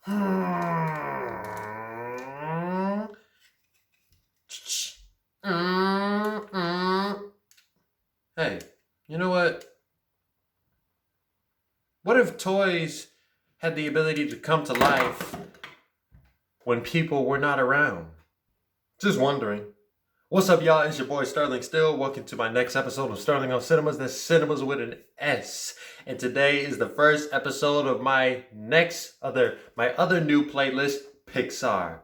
Hey, you know what? What if toys had the ability to come to life when people were not around? Just wondering. What's up, y'all? It's your boy Sterling Still. Welcome to my next episode of Sterling on Cinemas. That's Cinemas with an S. And today is the first episode of my other new playlist, Pixar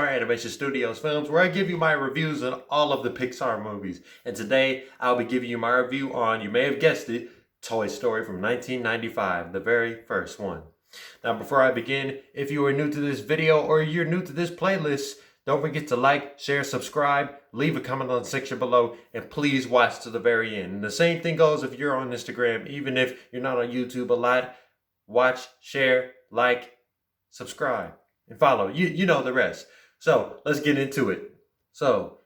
Animation Studios films, where I give you my reviews on all of the Pixar movies. And today I'll be giving you my review on, you may have guessed it, Toy Story from 1995, the very first one. Now, before I begin, if you are new to this video or you're new to this playlist, don't forget to like, share, subscribe, leave a comment on the section below, and please watch to the very end. And the same thing goes if you're on Instagram, even if you're not on YouTube a lot. Watch, share, like, subscribe, and follow. You know the rest. So let's get into it. So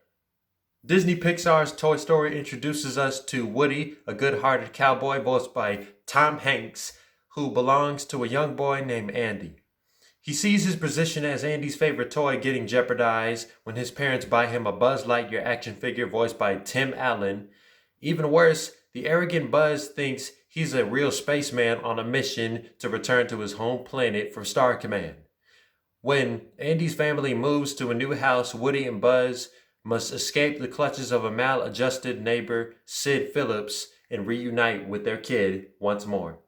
Disney Pixar's Toy Story introduces us to Woody, a good-hearted cowboy voiced by Tom Hanks, who belongs to a young boy named Andy. He sees his position as Andy's favorite toy getting jeopardized when his parents buy him a Buzz Lightyear action figure voiced by Tim Allen. Even worse, the arrogant Buzz thinks he's a real spaceman on a mission to return to his home planet for Star Command. When Andy's family moves to a new house, Woody and Buzz must escape the clutches of a maladjusted neighbor, Sid Phillips, and reunite with their kid once more.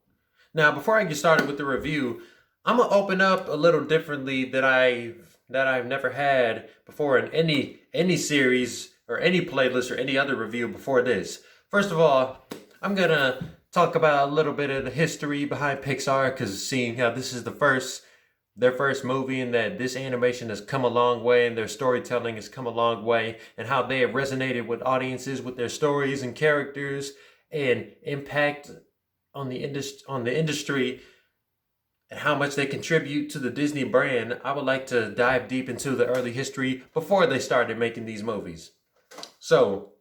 Now, before I get started with the review, I'm gonna open up a little differently that I've never had before in any series or any playlist or any other review before this. First of all, I'm gonna talk about a little bit of the history behind Pixar, because seeing how this is their first movie, and that this animation has come a long way and their storytelling has come a long way, and how they have resonated with audiences with their stories and characters and impact on the industry, and how much they contribute to the Disney brand. I would like to dive deep into the early history before they started making these movies. So,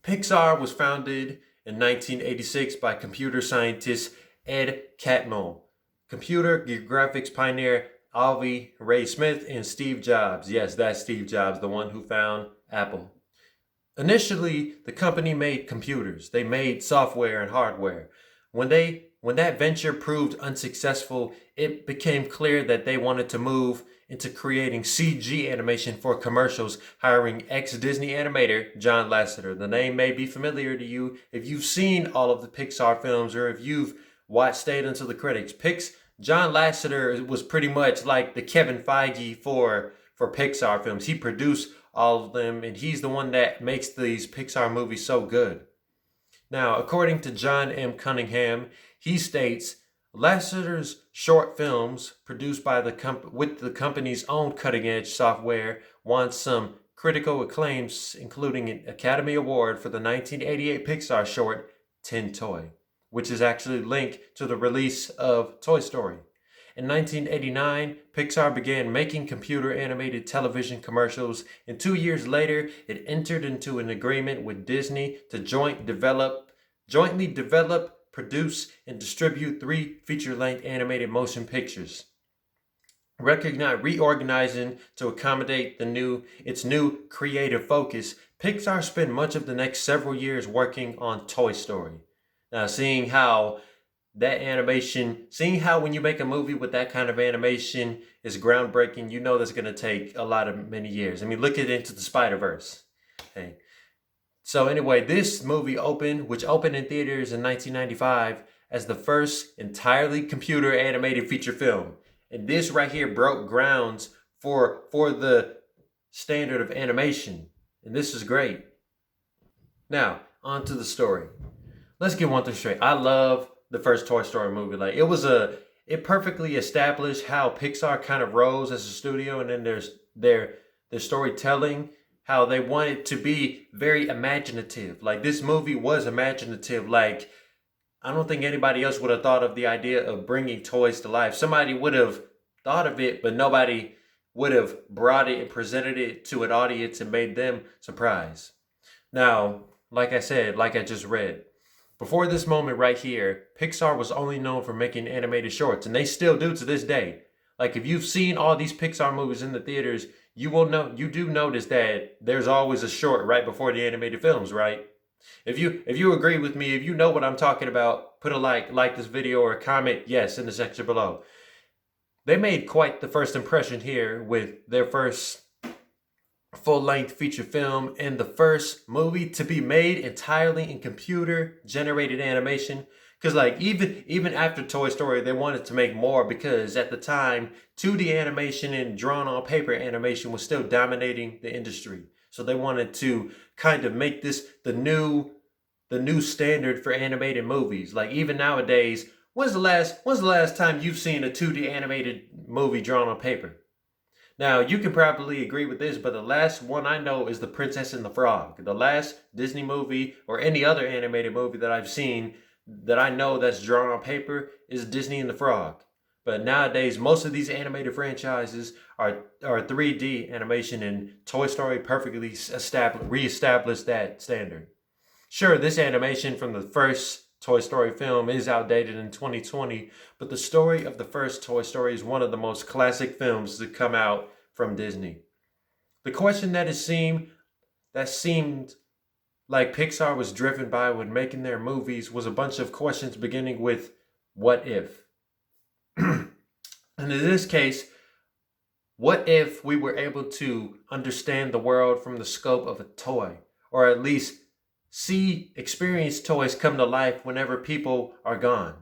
Pixar was founded in 1986 by computer scientist Ed Catmull, computer graphics pioneer Avi Ray Smith, and Steve Jobs. Yes, that's Steve Jobs, the one who found Apple. Initially, the company made computers. They made software and hardware. When that venture proved unsuccessful, it became clear that they wanted to move into creating CG animation for commercials, hiring ex-Disney animator John Lasseter. The name may be familiar to you if you've seen all of the Pixar films or if you've watched Stayed Until the Critics. John Lasseter was pretty much like the Kevin Feige for Pixar films. He produced all of them, and he's the one that makes these Pixar movies so good. Now, according to John M. Cunningham, he states, Lasseter's short films, produced by with the company's own cutting-edge software, won some critical acclaims, including an Academy Award for the 1988 Pixar short, Tin Toy, which is actually linked to the release of Toy Story. In 1989, Pixar began making computer-animated television commercials, and 2 years later, it entered into an agreement with Disney to jointly develop, produce, and distribute 3 feature-length animated motion pictures. Reorganizing to accommodate its new creative focus, Pixar spent much of the next several years working on Toy Story. Now, seeing how when you make a movie with that kind of animation is groundbreaking, you know that's going to take many years. I mean, look at Into the Spider-Verse. Hey. So anyway, this movie which opened in theaters in 1995 as the first entirely computer animated feature film. And this right here broke grounds for the standard of animation. And this is great. Now, on to the story. Let's get one thing straight. I love the first Toy Story movie. Like, it perfectly established how Pixar kind of rose as a studio, and then there's their storytelling, how they wanted to be very imaginative. Like, this movie was imaginative. Like, I don't think anybody else would have thought of the idea of bringing toys to life. Somebody would have thought of it, but nobody would have brought it and presented it to an audience and made them surprised. Now, like I said, like I just read, before this moment right here, Pixar was only known for making animated shorts, and they still do to this day. Like if you've seen all these Pixar movies in the theaters, you do notice that there's always a short right before the animated films, right? If you agree with me, if you know what I'm talking about, put a like this video, or a comment yes in the section below. They made quite the first impression here with their first full-length feature film and the first movie to be made entirely in computer-generated animation. Because like even after Toy Story, they wanted to make more, because at the time 2D animation and drawn on paper animation was still dominating the industry. So they wanted to kind of make this the new standard for animated movies. Like even nowadays, when's the last time you've seen a 2D animated movie drawn on paper? Now, you can probably agree with this, but the last one I know is The Princess and the Frog. The last Disney movie or any other animated movie that I've seen that I know that's drawn on paper is Disney and the Frog. But nowadays, most of these animated franchises are 3D animation, and Toy Story perfectly reestablished that standard. Sure, this animation from the first Toy Story film is outdated in 2020, but the story of the first Toy Story is one of the most classic films to come out from Disney. The question that seemed like Pixar was driven by when making their movies was a bunch of questions beginning with what if? And in this case, what if we were able to understand the world from the scope of a toy, or at least experience toys come to life whenever people are gone?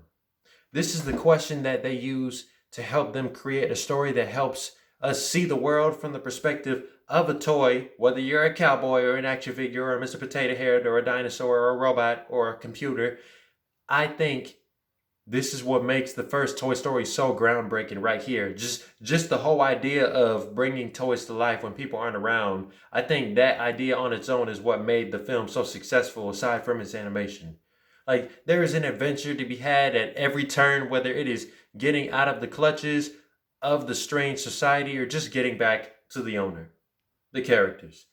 This is the question that they use to help them create a story that helps us see the world from the perspective of a toy, whether you're a cowboy or an action figure or a Mr. Potato Head or a dinosaur or a robot or a computer. I think this is what makes the first Toy Story so groundbreaking right here. Just the whole idea of bringing toys to life when people aren't around. I think that idea on its own is what made the film so successful, aside from its animation. Like, there is an adventure to be had at every turn, whether it is getting out of the clutches of the strange society or just getting back to the owner, the characters.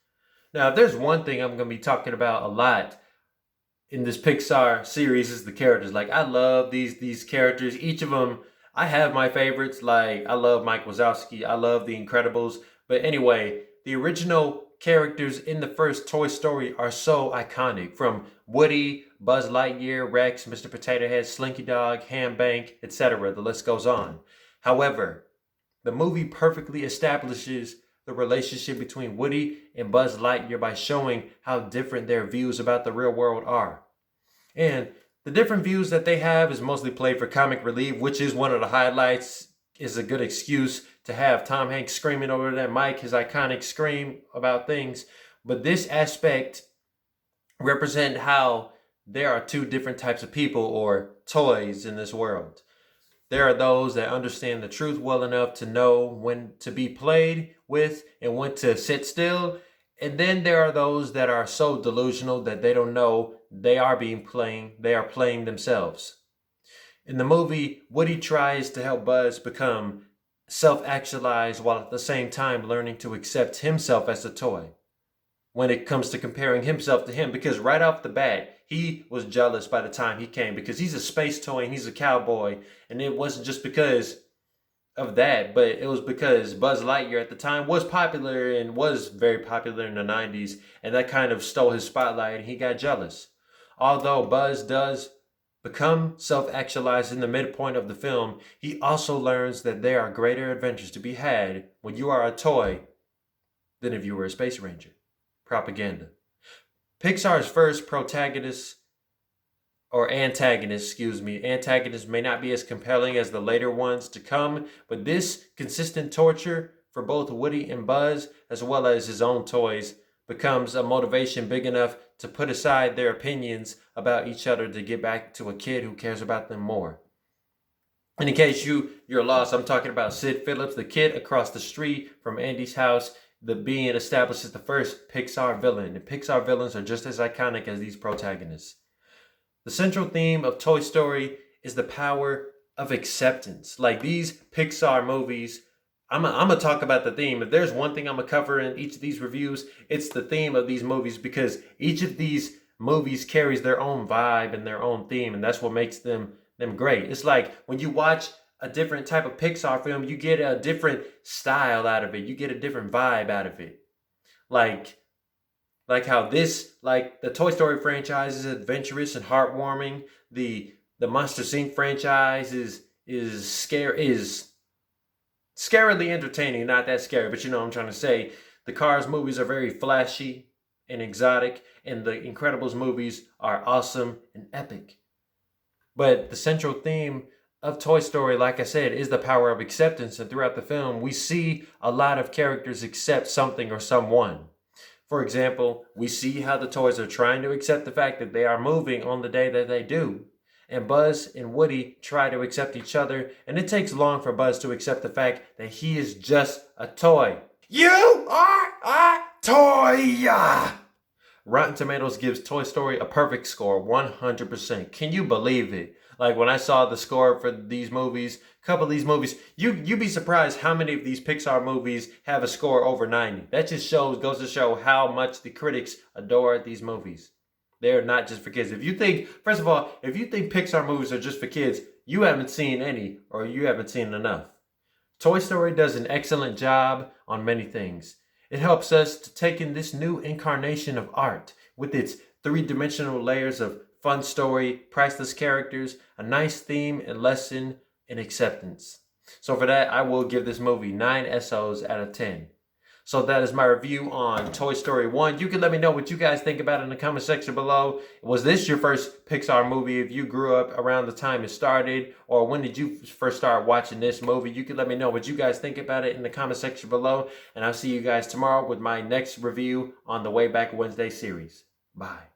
Now, if there's one thing I'm going to be talking about a lot in this Pixar series, is the characters. Like, I love these characters. Each of them, I have my favorites. Like, I love Mike Wazowski. I love The Incredibles. But anyway, the original characters in the first Toy Story are so iconic. From Woody, Buzz Lightyear, Rex, Mr. Potato Head, Slinky Dog, Ham Bank, etc. The list goes on. However, the movie perfectly establishes the relationship between Woody and Buzz Lightyear by showing how different their views about the real world are. And the different views that they have is mostly played for comic relief, which is one of the highlights, is a good excuse to have Tom Hanks screaming over that mic, his iconic scream about things. But this aspect represent how there are two different types of people or toys in this world. There are those that understand the truth well enough to know when to be played with and when to sit still. And then there are those that are so delusional that they don't know they are playing themselves. In the movie, Woody tries to help Buzz become self-actualized while at the same time learning to accept himself as a toy when it comes to comparing himself to him, because right off the bat, he was jealous by the time he came, because he's a space toy and he's a cowboy. And it wasn't just because of that, but it was because Buzz Lightyear at the time was popular and was very popular in the 90s. And that kind of stole his spotlight and he got jealous. Although Buzz does become self-actualized in the midpoint of the film, he also learns that there are greater adventures to be had when you are a toy than if you were a space ranger. Propaganda. Pixar's first antagonist may not be as compelling as the later ones to come, but this consistent torture for both Woody and Buzz, as well as his own toys, becomes a motivation big enough to put aside their opinions about each other to get back to a kid who cares about them more. And in case you're lost, I'm talking about Sid Phillips, the kid across the street from Andy's house. The being established as the first Pixar villain, and Pixar villains are just as iconic as these protagonists. The central theme of Toy Story is the power of acceptance. Like, these Pixar movies, I'm gonna talk about the theme. If there's one thing I'm gonna cover in each of these reviews, it's the theme of these movies, because each of these movies carries their own vibe and their own theme, and that's what makes them great. It's like when you watch a different type of Pixar film, you get a different style out of it. You get a different vibe out of it. Like how the Toy Story franchise is adventurous and heartwarming. The Monsters Inc. franchise is scarily entertaining. Not that scary, but you know what I'm trying to say. The Cars movies are very flashy and exotic, and the Incredibles movies are awesome and epic. But the central theme of Toy Story, like I said, is the power of acceptance. And throughout the film, we see a lot of characters accept something or someone. For example, we see how the toys are trying to accept the fact that they are moving on the day that they do. And Buzz and Woody try to accept each other, and it takes long for Buzz to accept the fact that he is just a toy. You are a toy! Rotten Tomatoes gives Toy Story a perfect score, 100%. Can you believe it? Like when I saw the score for these movies, a couple of these movies, you'd be surprised how many of these Pixar movies have a score over 90. That just goes to show how much the critics adore these movies. They're not just for kids. If you think Pixar movies are just for kids, you haven't seen any, or you haven't seen enough. Toy Story does an excellent job on many things. It helps us to take in this new incarnation of art with its three-dimensional layers of fun story, priceless characters, a nice theme and lesson in acceptance. So for that, I will give this movie 9 SOs out of 10. So that is my review on Toy Story 1. You can let me know what you guys think about it in the comment section below. Was this your first Pixar movie if you grew up around the time it started? Or when did you first start watching this movie? You can let me know what you guys think about it in the comment section below. And I'll see you guys tomorrow with my next review on the Way Back Wednesday series. Bye.